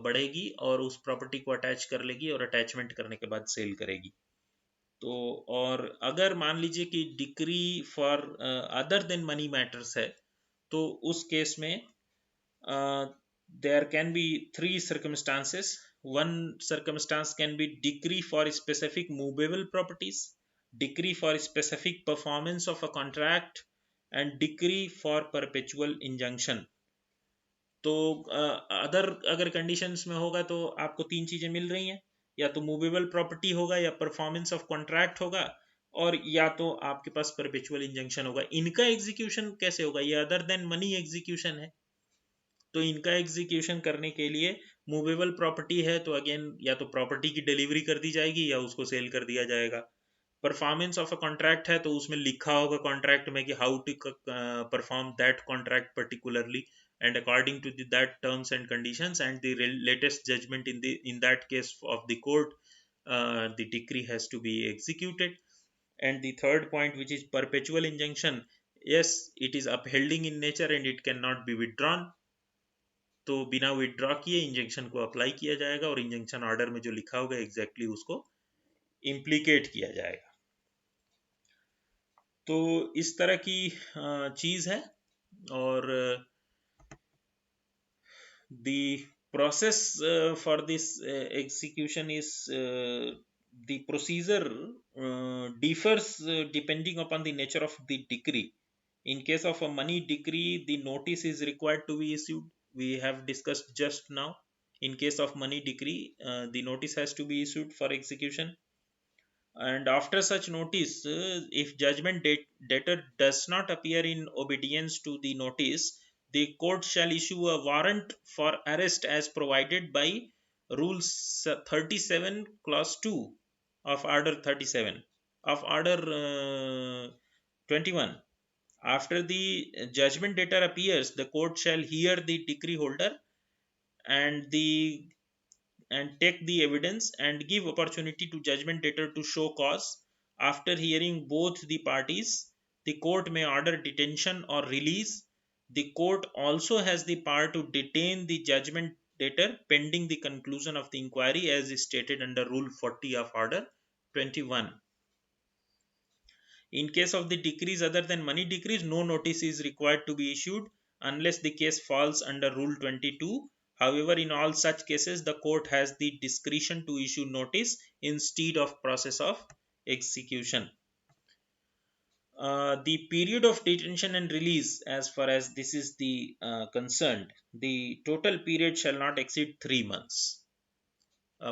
बढ़ेगी और उस प्रॉपर्टी को अटैच कर लेगी और अटैचमेंट करने के बाद सेल करेगी। तो और अगर मान लीजिए कि decree for other than money matters है, तो उस केस में there can be three circumstances. One circumstance can be decree for specific movable properties, decree for specific performance of a contract, and decree for perpetual injunction. तो other अगर conditions में होगा तो आपको तीन चीजें मिल रही हैं, या तो मूवेबल प्रॉपर्टी होगा, या परफॉर्मेंस ऑफ कॉन्ट्रैक्ट होगा, और या तो आपके पास परपेचुअल इंजंक्शन होगा। इनका एग्जीक्यूशन कैसे होगा? ये अदर देन मनी एग्जीक्यूशन है, तो इनका एग्जीक्यूशन करने के लिए मूवेबल प्रॉपर्टी है तो अगेन या तो प्रॉपर्टी की डिलीवरी कर दी जाएगी या उसको सेल कर दिया जाएगा। परफॉर्मेंस ऑफ अ कॉन्ट्रैक्ट है तो उसमें लिखा होगा कॉन्ट्रैक्ट में कि how to perform that contract particularly and according to that terms and conditions, and the latest judgment in that case of the court, the decree has to be executed. And the third point, which is perpetual injunction, yes, it is upholding in nature and it cannot be withdrawn, तो बिना withdraw किए injection को apply किया जाएगा और injection order में जो लिखा होगा एग्जैक्टली उसको इम्प्लीकेट किया जाएगा। तो इस तरह की चीज है। और the process for this execution is the procedure differs depending upon the nature of the decree. In case of a money decree, the notice is required to be issued. We have discussed just now. In case of money decree, the notice has to be issued for execution. And after such notice, if judgment debtor does not appear in obedience to the notice, the court shall issue a warrant for arrest as provided by Rule 37, Clause 2 of Order 37 of Order 21. After the judgment debtor appears, the court shall hear the decree holder and take the evidence and give opportunity to judgment debtor to show cause. After hearing both the parties, the court may order detention or release. The court also has the power to detain the judgment debtor pending the conclusion of the inquiry as is stated under Rule 40 of Order 21. In case of the decrees other than money decrees, no notice is required to be issued unless the case falls under Rule 22. However, in all such cases, the court has the discretion to issue notice instead of process of execution. The period of detention and release, as far as this is the concerned, the total period shall not exceed 3 months.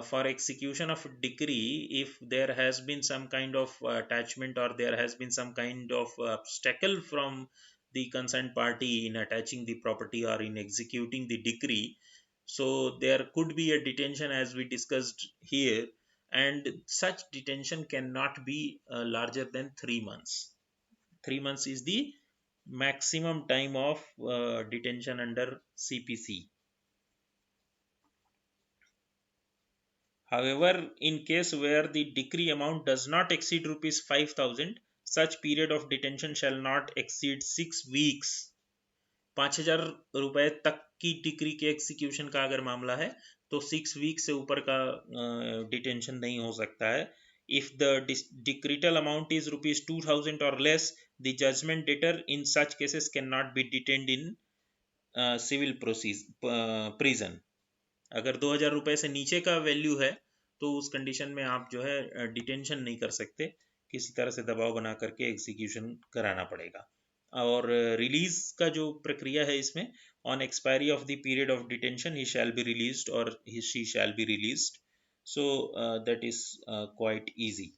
For execution of decree, if there has been some kind of attachment or there has been some kind of obstacle from the concerned party in attaching the property or in executing the decree, so there could be a detention as we discussed here, and such detention cannot be larger than 3 months. 3 months is the maximum time of detention under CPC. However, in case where the decree amount does not exceed rupees 5,000, such period of detention shall not exceed 6 weeks. 5,000 रुपए तक की decree के execution का अगर मामला है तो 6 week से ऊपर का डिटेंशन नहीं हो सकता है। If the decretal amount is rupees 2,000 or less, the judgment debtor in such cases cannot be detained in civil prison. अगर 2,000 रुपए से नीचे का वैल्यू है तो उस कंडीशन में आप जो है डिटेंशन नहीं कर सकते, किसी तरह से दबाव बना करके एग्जीक्यूशन कराना पड़ेगा। और रिलीज का जो प्रक्रिया है इसमें, on expiry of the period of detention he shall be released और she shall be released, so that is quite easy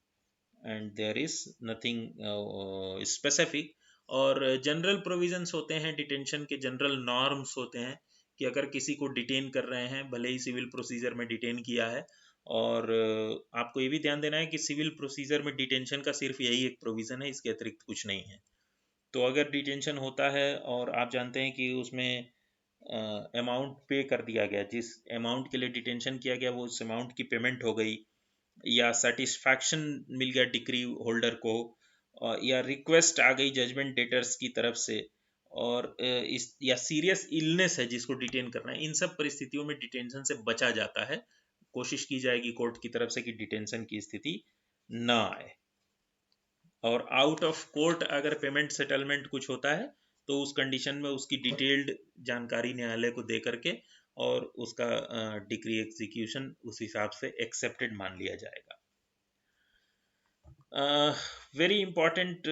and there is nothing specific. और जनरल प्रोविजंस होते हैं डिटेंशन के, जनरल नॉर्म्स होते हैं कि अगर किसी को डिटेन कर रहे हैं, भले ही सिविल प्रोसीजर में डिटेन किया है, और आपको ये भी ध्यान देना है कि सिविल प्रोसीजर में डिटेंशन का सिर्फ यही एक प्रोविज़न है, इसके अतिरिक्त कुछ नहीं है। तो अगर डिटेंशन होता है और आप जानते हैं कि उसमें अमाउंट पे कर दिया गया, जिस अमाउंट के लिए डिटेंशन किया गया वो उस अमाउंट की पेमेंट हो गई, या सेटिस्फैक्शन मिल गया डिक्री होल्डर को, या रिक्वेस्ट आ गई जजमेंट डेटर्स की तरफ से, और इस या सीरियस इलनेस है जिसको डिटेन करना है, इन सब परिस्थितियों में डिटेंशन से बचा जाता है। कोशिश की जाएगी कोर्ट की तरफ से कि डिटेंशन की स्थिति ना आए। और आउट ऑफ कोर्ट अगर पेमेंट सेटलमेंट कुछ होता है तो उस कंडीशन में उसकी डिटेल्ड जानकारी न्यायालय को दे करके और उसका डिक्री एग्जीक्यूशन उस हिसाब से एक्सेप्टेड मान लिया जाएगा। Very important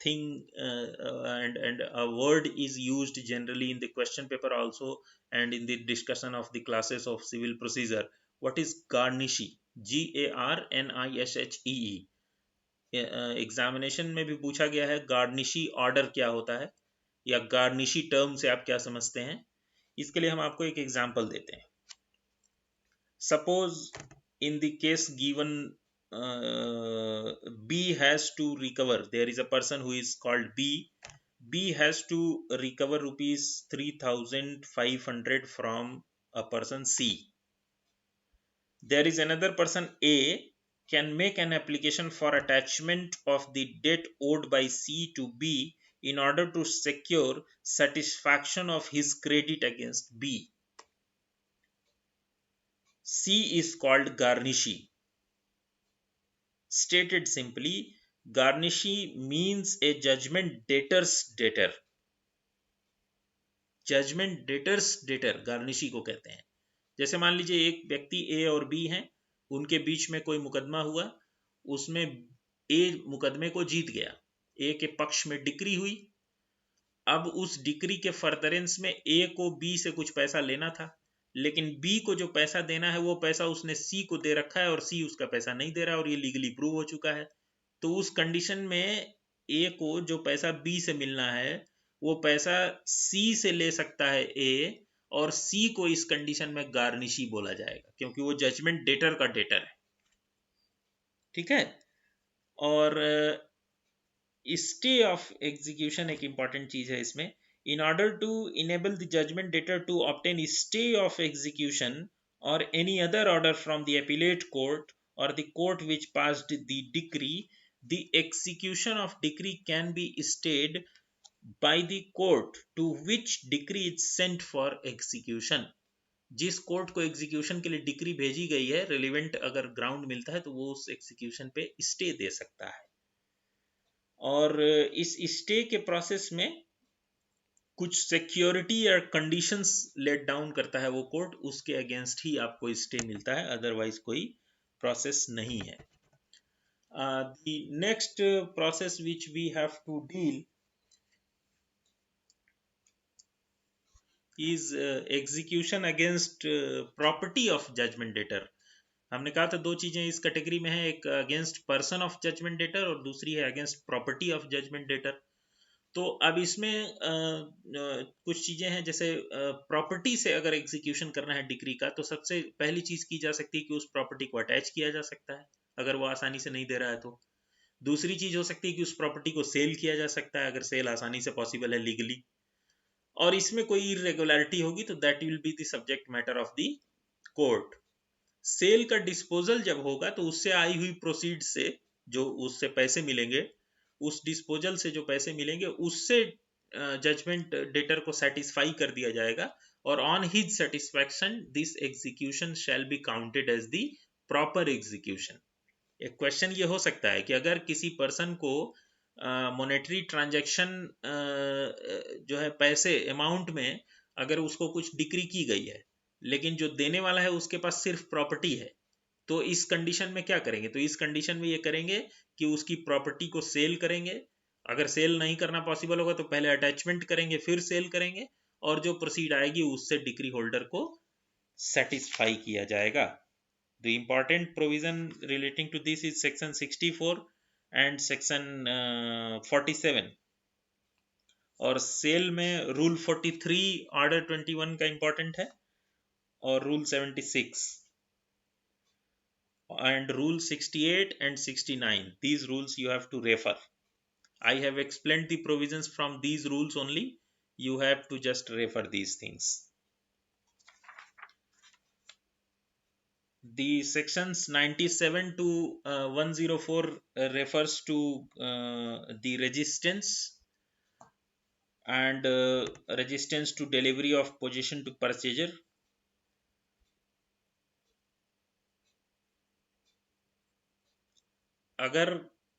thing, and a word is used generally in the question paper also and in the discussion of the classes of civil procedure. What is garnishee? GARNISHEE। Examination में भी पूछा गया है गार्निशी ऑर्डर क्या होता है, या garnishee term से आप क्या समझते हैं। इसके लिए हम आपको एक एग्जांपल देते हैं। Suppose in the case given B has to recover, there is a person who is called B has to recover rupees 3,500 from a person C. There is another person A can make an application for attachment of the debt owed by C to B in order to secure satisfaction of his credit against B. C is called garnishee. Stated simply, garnishee means a judgment debtor's debtor. Judgment debtor's debtor garnishee को कहते हैं। जैसे मान लीजिए एक व्यक्ति ए और B हैं, उनके बीच में कोई मुकदमा हुआ, उसमें ए मुकदमे को जीत गया, ए के पक्ष में डिक्री हुई। अब उस डिक्री के फर्दरेंस में ए को बी से कुछ पैसा लेना था, लेकिन बी को जो पैसा देना है वो पैसा उसने सी को दे रखा है और सी उसका पैसा नहीं दे रहा और ये लीगली प्रूव हो चुका है। तो उस कंडीशन में ए को जो पैसा बी से मिलना है वो पैसा सी से ले सकता है ए, और सी को इस कंडीशन में गार्निशी बोला जाएगा क्योंकि वो जजमेंट डेटर का डेटर है। ठीक है। और स्टे ऑफ एग्जीक्यूशन एक इंपॉर्टेंट चीज है इसमें। In order to enable the judgment debtor to obtain stay of execution और any other order from the appellate court or the court which passed the decree, the execution of decree can be stayed by the court to which decree is sent for execution. जिस court को execution के लिए decree भेजी गई है, relevant अगर ground मिलता है तो वो उस एग्जीक्यूशन पे स्टे दे सकता है। और इस स्टे के प्रोसेस में कुछ सिक्योरिटी या कंडीशंस लेट डाउन करता है वो कोर्ट, उसके अगेंस्ट ही आपको स्टे मिलता है, अदरवाइज कोई प्रोसेस नहीं है। The next process which we have to deal is execution against property of judgment debtor. हमने कहा था दो चीजें इस कैटेगरी में है, एक against person of judgment debtor और दूसरी है against property of judgment debtor. तो अब इसमें कुछ चीजें हैं, जैसे प्रॉपर्टी से अगर एग्जीक्यूशन करना है डिक्री का तो सबसे पहली चीज की जा सकती है कि उस प्रॉपर्टी को अटैच किया जा सकता है अगर वो आसानी से नहीं दे रहा है तो। दूसरी चीज हो सकती है कि उस प्रॉपर्टी को सेल किया जा सकता है अगर सेल आसानी से पॉसिबल है लीगली। और इसमें कोई इरेगुलरिटी होगी तो that will be the subject matter of the court. Sale का डिस्पोजल जब होगा तो उससे आई हुई प्रोसीड से जो उससे पैसे मिलेंगे, उस डिस्पोजल से जो पैसे मिलेंगे उससे जजमेंट डेटर को सेटिस्फाई कर दिया जाएगा और on his satisfaction this execution shall be counted as the proper execution. एक क्वेश्चन ये हो सकता है कि अगर किसी पर्सन को मॉनेटरी ट्रांजैक्शन जो है पैसे अमाउंट में अगर उसको कुछ डिक्री की गई है लेकिन जो देने वाला है उसके पास सिर्फ प्रॉपर्टी है, तो इस कंडीशन में क्या करेंगे? तो इस कंडीशन में ये करेंगे कि उसकी प्रॉपर्टी को सेल करेंगे। अगर सेल नहीं करना पॉसिबल होगा तो पहले अटैचमेंट करेंगे फिर सेल करेंगे और जो प्रोसीड आएगी उससे डिक्री होल्डर को सेटिस्फाई किया जाएगा। The important provision relating to this is section 64 and section 47। और सेल में रूल 43 ऑर्डर 21 का इंपॉर्टेंट है और rule 76 and rule 68 and 69. These rules you have to refer. I have explained the provisions from these rules only. you have to just refer these things. The sections 97 to 104 refers to the resistance and resistance to delivery of possession to purchaser. अगर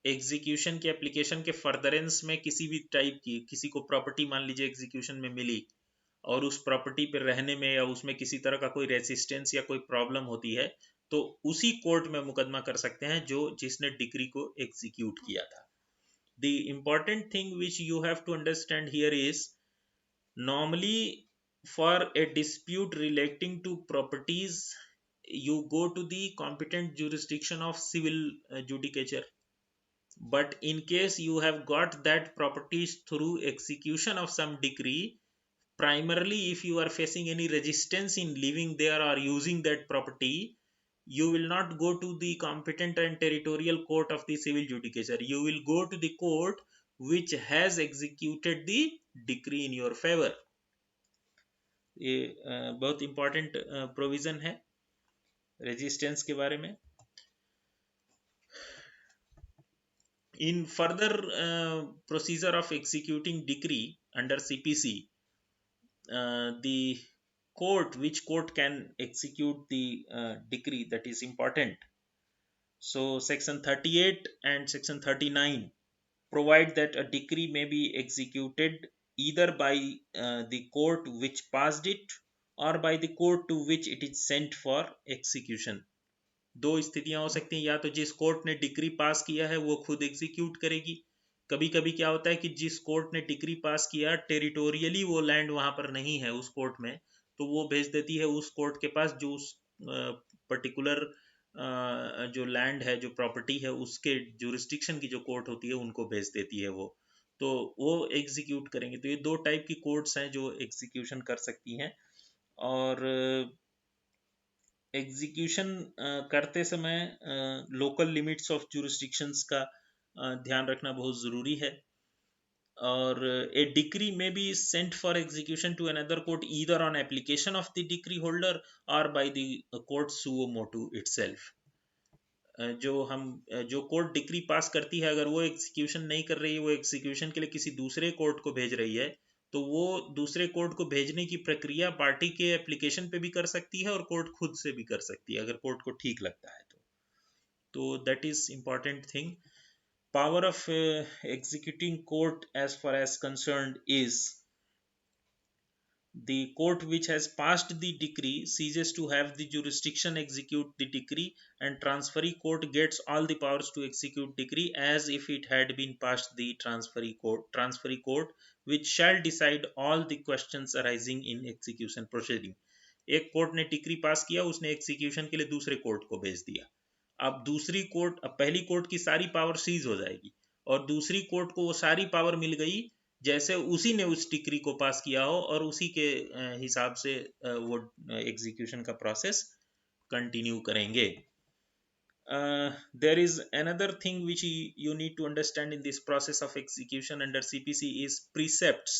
execution के application के furtherance में किसी भी type की किसी को property मान लीजिए एग्जीक्यूशन में मिली और उस प्रॉपर्टी पर रहने में या उसमें किसी तरह का कोई रेसिस्टेंस या कोई प्रॉब्लम होती है तो उसी कोर्ट में मुकदमा कर सकते हैं जो जिसने डिक्री को एग्जीक्यूट किया था. The important thing which you have to understand here is normally for a dispute relating to properties you go to the competent jurisdiction of civil judicature, but in case you have got that properties through execution of some decree, primarily if you are facing any resistance in living there or using that property, you will not go to the competent and territorial court of the civil judicature. You will go to the court which has executed the decree in your favor. ये बहुत important provision है resistance के बारे में. In further procedure of executing decree under CPC, the court, which court can execute the decree, that is important. So section 38 and section 39 provide that a decree may be executed either by the court which passed it or by the court to which it is sent for execution. दो स्थितियां हो सकती हैं, या तो जिस court ने decree pass किया है वो खुद एग्जीक्यूट करेगी. कभी कभी क्या होता है कि जिस कोर्ट ने डिक्री पास किया टेरिटोरियली वो लैंड वहां पर नहीं है उस कोर्ट में, तो वो भेज देती है उस कोर्ट के पास जो उस पर्टिकुलर जो लैंड है जो प्रॉपर्टी है उसके जुरिस्डिक्शन की जो कोर्ट होती है उनको भेज देती है वो, तो वो एग्जीक्यूट करेंगे. तो ये दो टाइप की कोर्ट्स हैं जो एग्जीक्यूशन कर सकती हैं. और एग्जीक्यूशन करते समय लोकल लिमिट्स ऑफ जुरिस्डिक्शंस का ध्यान रखना बहुत ज़रूरी है. और a decree may be sent for execution to another court either on application of the decree holder और by the court suo motu itself. जो कोर्ट डिक्री पास करती है अगर वो एग्जीक्यूशन नहीं कर रही है, वो एग्जीक्यूशन के लिए किसी दूसरे कोर्ट को भेज रही है, तो वो दूसरे कोर्ट को भेजने की प्रक्रिया पार्टी के एप्लीकेशन पे भी कर सकती है और कोर्ट खुद से भी कर सकती है अगर कोर्ट को ठीक लगता है तो that is important thing. Power of executing court as far as concerned is the court which has passed the decree ceases to have the jurisdiction execute the decree, and transferee court gets all the powers to execute decree as if it had been passed the transferee court which shall decide all the questions arising in execution proceeding. एक court ने decree pass किया, उसने execution के लिए दूसरे court को भेज दिया. अब दूसरी कोर्ट, अब पहली कोर्ट की सारी पावर सीज हो जाएगी और दूसरी कोर्ट को वो सारी पावर मिल गई जैसे उसी ने उस डिक्री को पास किया हो और उसी के हिसाब से वो एग्जीक्यूशन का प्रोसेस कंटिन्यू करेंगे. There is another thing which you need to understand in this process of execution under CPC is precepts.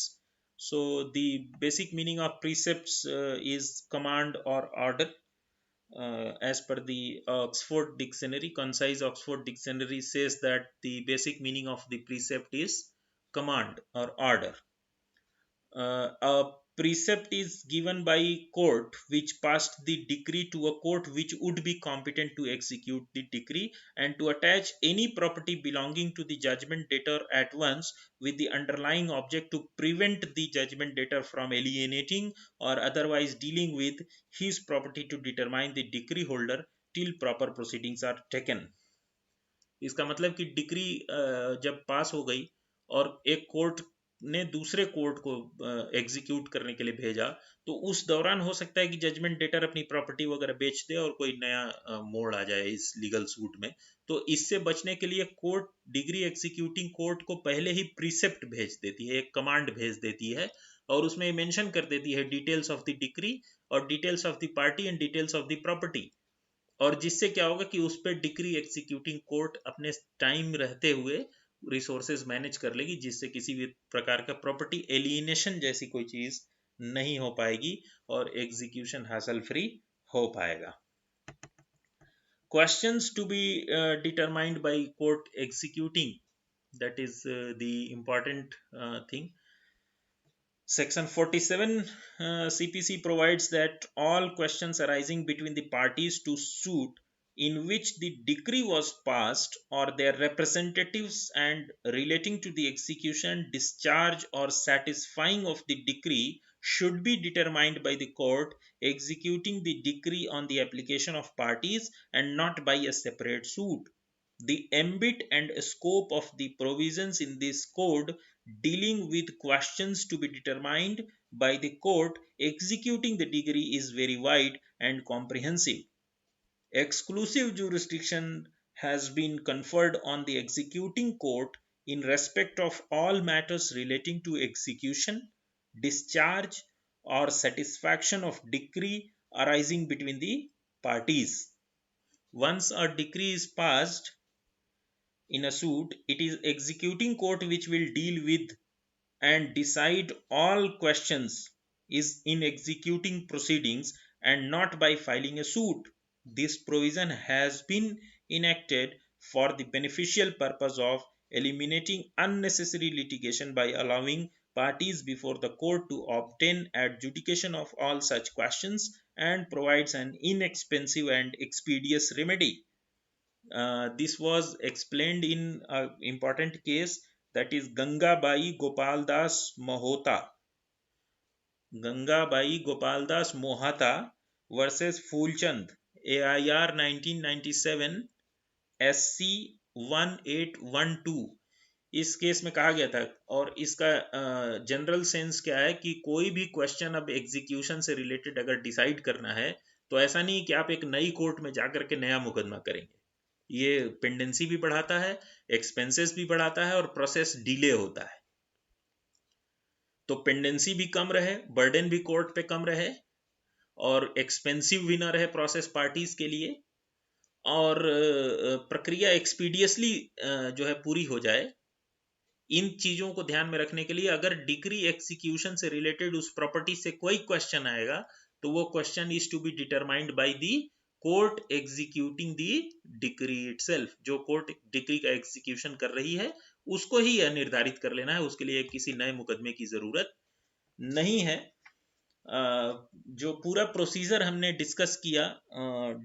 So the basic meaning of precepts is command or order. As per the Oxford Dictionary, Concise Oxford Dictionary says that the basic meaning of the precept is command or order. A precept is given by court which passed the decree to a court which would be competent to execute the decree and to attach any property belonging to the judgment debtor at once with the underlying object to prevent the judgment debtor from alienating or otherwise dealing with his property to determine the decree holder till proper proceedings are taken. इसका मतलब कि decree जब पास हो गई और एक court ने दूसरे कोर्ट को एग्जीक्यूट करने के लिए भेजा, तो उस दौरान हो सकता है कि जजमेंट डेटर अपनी प्रॉपर्टी वगैरह बेच दे और कोई नया मोड़ आ जाए इस लीगल सूट में. तो इससे बचने के लिए कोर्ट डिग्री एग्जीक्यूटिंग कोर्ट को पहले ही प्रीसेप्ट भेज देती है, एक कमांड भेज देती है और उसमें मेंशन कर देती है डिटेल्स ऑफ द डिक्री और details of the party and details of the property. और जिससे क्या होगा कि उस पर डिक्री एग्जीक्यूटिंग कोर्ट अपने टाइम रहते हुए रिसोर्सेज मैनेज कर लेगी, जिससे किसी भी प्रकार का प्रॉपर्टी एलियनेशन जैसी कोई चीज नहीं हो पाएगी और एग्जीक्यूशन हासिल फ्री हो पाएगा. Questions to be determined by court executing, that is the important thing. Section 47 CPC provides that all questions arising between the parties to suit in which the decree was passed or their representatives and relating to the execution, discharge, or satisfying of the decree should be determined by the court executing the decree on the application of parties and not by a separate suit. The ambit and scope of the provisions in this code dealing with questions to be determined by the court executing the decree is very wide and comprehensive. Exclusive jurisdiction has been conferred on the executing court in respect of all matters relating to execution, discharge, or satisfaction of decree arising between the parties. Once a decree is passed in a suit, it is executing court which will deal with and decide all questions is in executing proceedings and not by filing a suit. This provision has been enacted for the beneficial purpose of eliminating unnecessary litigation by allowing parties before the court to obtain adjudication of all such questions and provides an inexpensive and expeditious remedy. This was explained in an important case, that is Gangabai Gopaldas Mahota. Gangabai Gopaldas Mohata versus Fulchand, AIR 1997 SC 1812. इस case में कहा गया था, और इसका general sense क्या है कि कोई भी क्वेश्चन अब एग्जीक्यूशन से रिलेटेड अगर डिसाइड करना है तो ऐसा नहीं कि आप एक नई कोर्ट में जाकर के नया मुकदमा करेंगे. ये पेंडेंसी भी बढ़ाता है, एक्सपेंसेस भी बढ़ाता है और प्रोसेस डिले होता है. तो पेंडेंसी भी कम रहे, बर्डन भी कोर्ट पे कम रहे, और एक्सपेंसिव भी ना रहे प्रोसेस पार्टीज के लिए, और प्रक्रिया एक्सपीडियसली जो है पूरी हो जाए. इन चीजों को ध्यान में रखने के लिए अगर डिक्री एग्जीक्यूशन से रिलेटेड उस प्रॉपर्टी से कोई क्वेश्चन आएगा तो वो question is to be determined by the court executing the decree itself. जो कोर्ट डिक्री का एग्जीक्यूशन कर रही है उसको ही यह निर्धारित कर लेना है, उसके लिए किसी नए मुकदमे की जरूरत नहीं है. जो पूरा प्रोसीजर हमने डिस्कस किया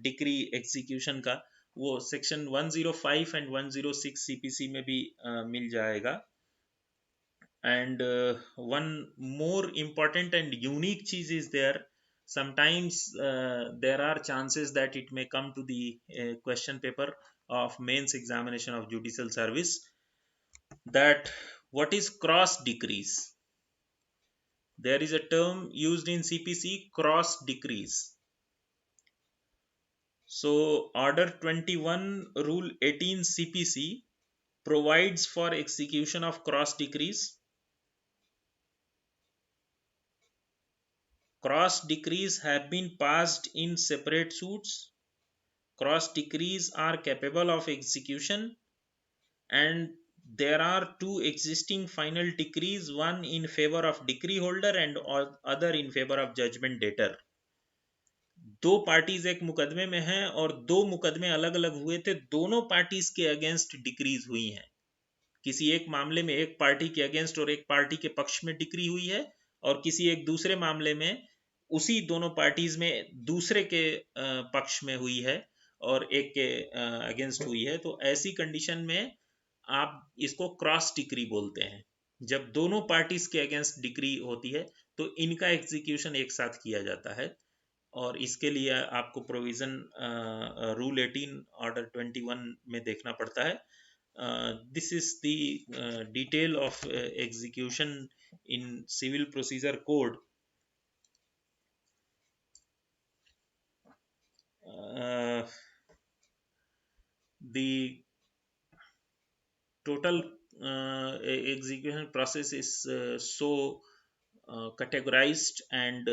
डिक्री एग्जीक्यूशन का, वो सेक्शन 105 एंड 106 सीपीसी में भी मिल जाएगा. And one more important and unique cheese is there. Sometimes there are chances that it may come to the question paper of mains examination of judicial service, that what is cross decrees. There is a term used in CPC, cross decrees. So order 21 rule 18 CPC provides for execution of cross decrees. Cross decrees have been passed in separate suits. Cross decrees are capable of execution, and there are two existing final decrees, one in favor of decree holder and other in favor of judgment debtor. दो parties एक मुकदमे में हैं और दो मुकदमे अलग अलग हुए थे, दोनों पार्टीज के अगेंस्ट डिक्रीज हुई हैं. किसी एक मामले में एक पार्टी के अगेंस्ट और एक पार्टी के पक्ष में डिक्री हुई है, और किसी एक दूसरे मामले में उसी दोनों पार्टीज में दूसरे के पक्ष में हुई है और एक के अगेंस्ट हुई है. तो ऐसी कंडीशन में आप इसको क्रॉस डिक्री बोलते हैं. जब दोनों पार्टीज के अगेंस्ट डिक्री होती है तो इनका एग्जीक्यूशन एक साथ किया जाता है, और इसके लिए आपको प्रोविजन रूल 18 ऑर्डर 21 में देखना पड़ता है. This is the detail of execution in civil procedure code. The total execution process is so categorized and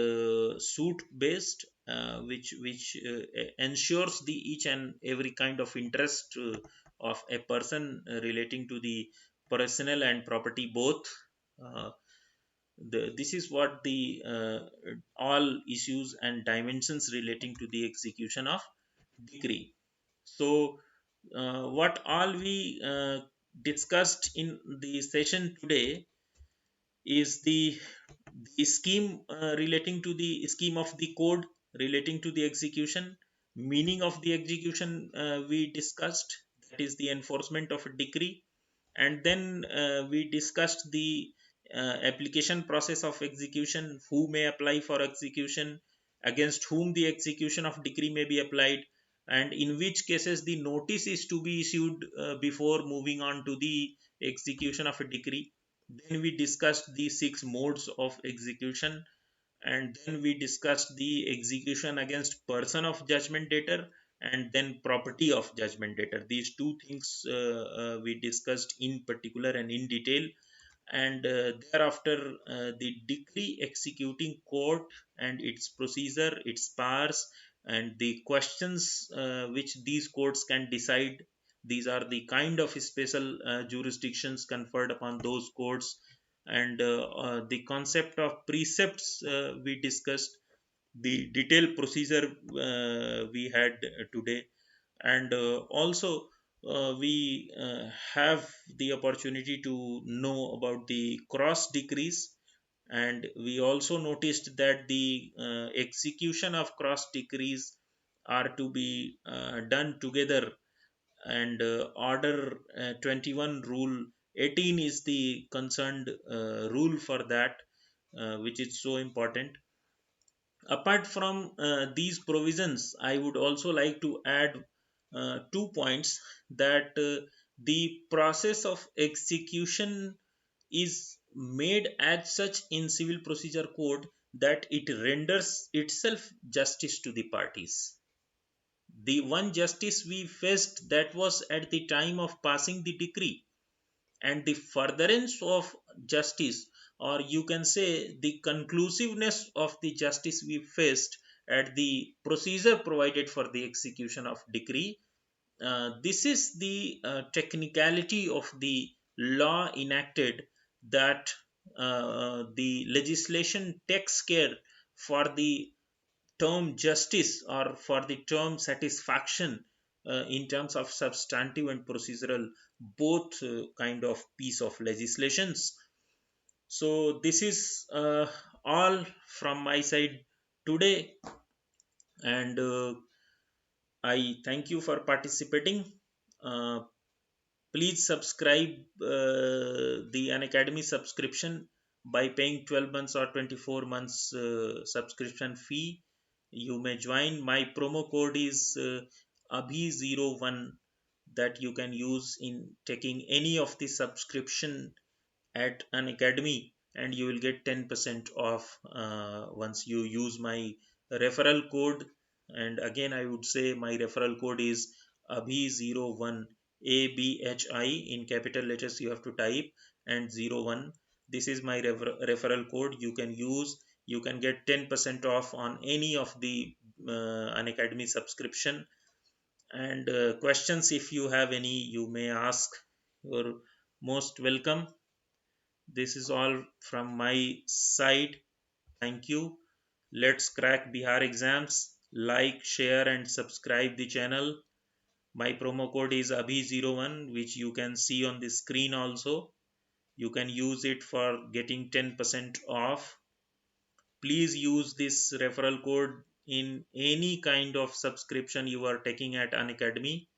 suit based, which ensures the each and every kind of interest of a person relating to the personal and property both. Uh, this is what the all issues and dimensions relating to the execution of decree. So, what all we discussed in the session today is the scheme relating to the scheme of the code relating to the execution, meaning of the execution we discussed, that is the enforcement of a decree. And then we discussed the application process of execution, who may apply for execution, against whom the execution of decree may be applied, and in which cases the notice is to be issued before moving on to the execution of a decree. Then we discussed the six modes of execution, and then we discussed the execution against person of judgment debtor and then property of judgment debtor. These two things we discussed in particular and in detail. And thereafter the decree executing court and its procedure, its powers, and the questions which these courts can decide. These are the kind of special jurisdictions conferred upon those courts. And the concept of precepts we discussed, the detailed procedure we had today. And also we have the opportunity to know about the cross decrees. And we also noticed that the execution of cross decrees are to be done together. And order 21 rule 18 is the concerned rule for that, which is so important. Apart from these provisions, I would also like to add 2 points, that the process of execution is made as such in civil procedure code that it renders itself justice to the parties. The one justice we faced, that was at the time of passing the decree, and the furtherance of justice, or you can say the conclusiveness of the justice we faced at the procedure provided for the execution of decree. This is the technicality of the law enacted, that the legislation takes care for the term justice or for the term satisfaction in terms of substantive and procedural, both kind of piece of legislations. So this is all from my side today. And I thank you for participating. uh, Please subscribe the Unacademy subscription by paying 12 months or 24 months subscription fee. You may join. My promo code is abhi01, that you can use in taking any of the subscription at an academy, and you will get 10% off once you use my referral code. And again, I would say my referral code is abhi01, ABHI, in capital letters you have to type, and 01. This is my referral code you can use. You can get 10% off on any of the an academy subscription. And questions, if you have any, you may ask. You're most welcome. This is all from my side. Thank you. Let's crack Bihar exams. Like, share, and subscribe the channel. My promo code is abhi01, which you can see on the screen also. You can use it for getting 10% off. Please use this referral code in any kind of subscription you are taking at an academy.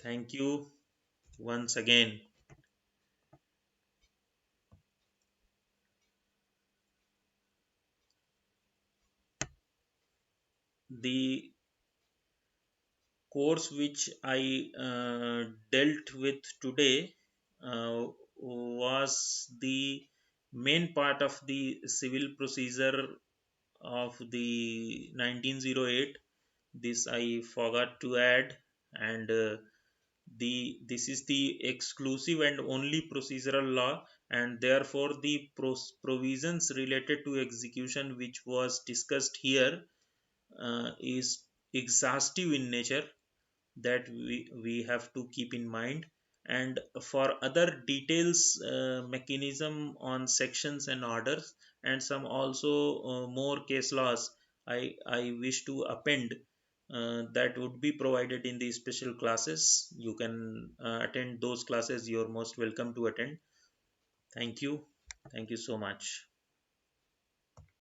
Thank you once again. The course which I dealt with today was the main part of the civil procedure of the 1908. This I forgot to add. And the this is the exclusive and only procedural law, and therefore the provisions related to execution which was discussed here is exhaustive in nature, that we have to keep in mind. And for other details, mechanism on sections and orders, and some also more case laws, I wish to append, that would be provided in the special classes. You can attend those classes. You're most welcome to attend. Thank you. Thank you so much.